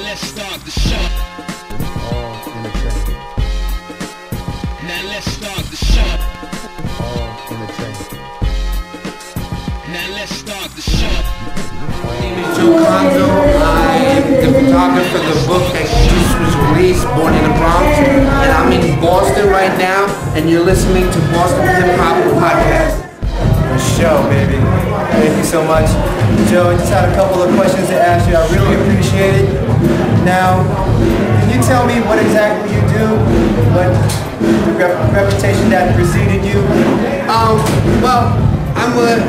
let's start the show. All entertainment. Now let's start the show. All entertainment. Now let's start the show. My name is Joe Conzo. I'm the photographer of the book that just was released, Born in the Bronx. And I'm in Boston right now, and you're listening to Boston Hip Hop Podcast. Show, baby. Thank you so much. Joe, I just had a couple of questions to ask you. I really appreciate it. Now, can you tell me what exactly you do? What the reputation that preceded you? Well, I'm a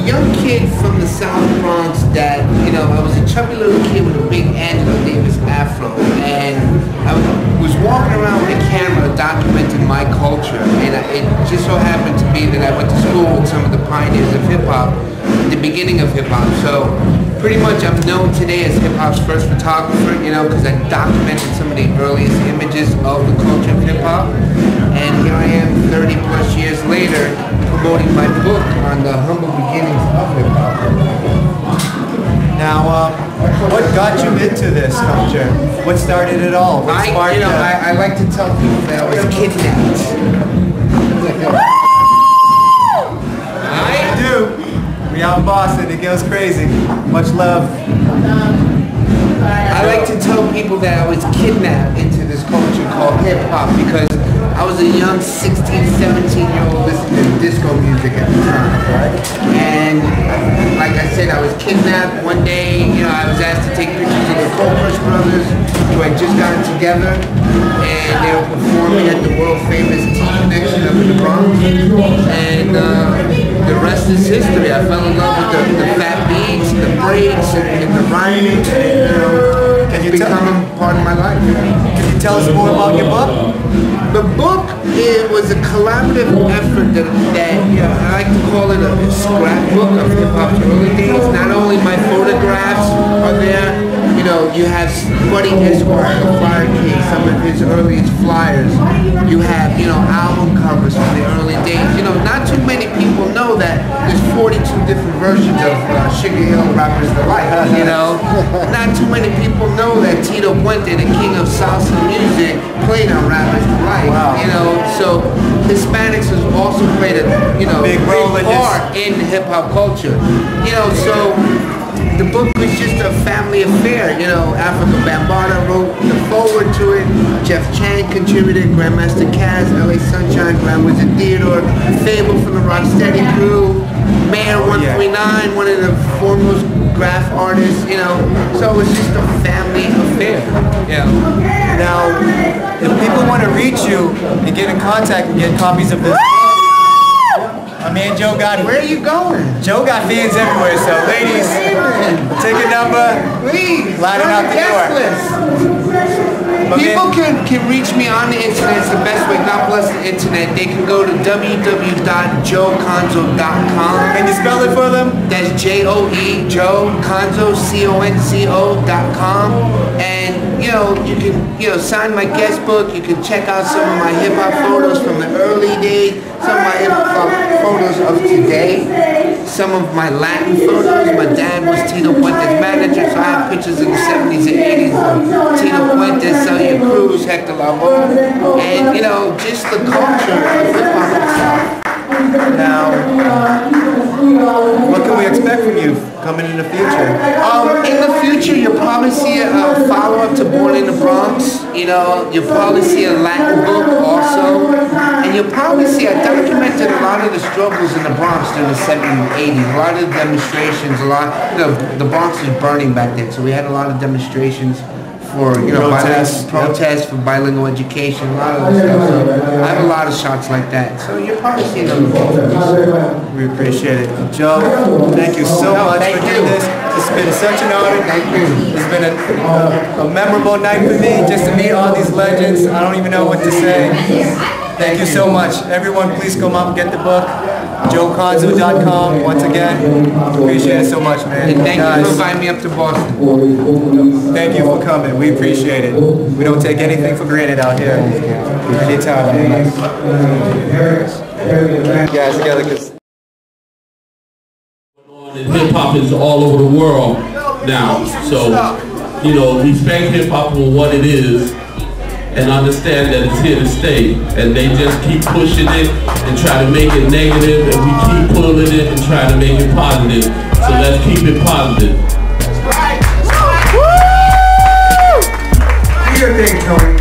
young kid from the South Bronx that, you know, I was a chubby little kid with a big Angela Davis afro, and I was walking around with a camera documenting my culture, and it just so happened to be that I went to school with some of the pioneers of hip-hop, the beginning of hip-hop, so pretty much I'm known today as hip-hop's first photographer, you know, because I documented some of the earliest images of the culture of hip-hop, and here I am 30 plus years later promoting my book on the humble beginnings of hip-hop. Now, what got you into this culture? What started it all? What sparked it? I like to tell people that I was kidnapped. I do. We out in Boston, it goes crazy. Much love. I like to tell people that I was kidnapped into this culture called hip-hop because I was a young 16, 17-year-old listening to disco music at the time, right? And like I said, I was kidnapped one day. You know, I was asked to take pictures of the Cold Brothers, who had just gotten together, and they were performing at the world-famous T Connection up in the Bronx. And the rest is history. I fell in love with the fat beats, the breaks, and the rhyming. And it's become a part of my life. Can you tell us more about your book? The book, it was a collaborative effort that you know, I like to call it a scrapbook of hip-hop's early days. Not only my photographs are there, you know, you have Buddy Esquire, the flyer king, some of his earliest flyers. You have, you know, album covers from the early days. You know, not too many people know that there's 42 different versions of Sugar Hill Rapper's Delight, you know. Not too many people know that Tito Puente, the king of salsa music, played on Rapper's Delight. Wow. You know, so Hispanics has also played a, you know, big part in hip-hop culture. You know, so the book was just a family affair, you know. Africa Bambaataa wrote the foreword to it. Jeff Chang contributed, Grandmaster Caz, LA Sunshine, Grand Wizard Theodore, Fable from the Rocksteady crew, Mayor 139, one of the foremost graph artists, you know. So it was just a family affair. Yeah. Now, if people want to reach you and get in contact and get copies of this, my man Joe got. Where are you going? Joe got fans everywhere, so ladies, take a number, please, line it out the door. People can reach me on the internet. It's the best way. God bless the internet. They can go to www.joeconzo.com. Can you spell it for them? That's J-O-E, Joe Conzo, C-O-N-Z-O.com. And you know, you can sign my guest book. You can check out some of my hip hop photos from the early days, some of my hip hop photos of today, some of my Latin photos. My dad was Tito Puente's manager, so I have pictures in the 70s and 80s of Tito Puente, Celia Cruz, Hector Lavoe, and you know, just the culture of hip hop itself. Now, what can we expect from you coming in the future? In the future, you'll probably see a follow-up to Born in the Bronx. You know, you'll probably see a Latin book also. And you'll probably see, I documented a lot of the struggles in the Bronx during the 70s and 80s. A lot of the demonstrations, the Bronx was burning back then. So we had a lot of demonstrations for, you know, protests for bilingual education, a lot of stuff. So I have a lot of shots like that. So you'll probably see them. We appreciate it. Joe, thank you so much for doing this. It's been such an honor. Thank you. It's been a memorable night for me, just to meet all these legends. I don't even know what to say. Thank you so much. Everyone, please come out and get the book. JoeConzo.com. Once again, appreciate it so much, man. And thank you for inviting me up to Boston. Thank you for coming. We appreciate it. We don't take anything for granted out here. Anytime, man. Guys, together, because hip hop is all over the world now. So you know, respect hip hop for what it is and understand that it's here to stay. And they just keep pushing it and try to make it negative, and we keep pulling it and try to make it positive. So let's keep it positive. Do your thing, Tony.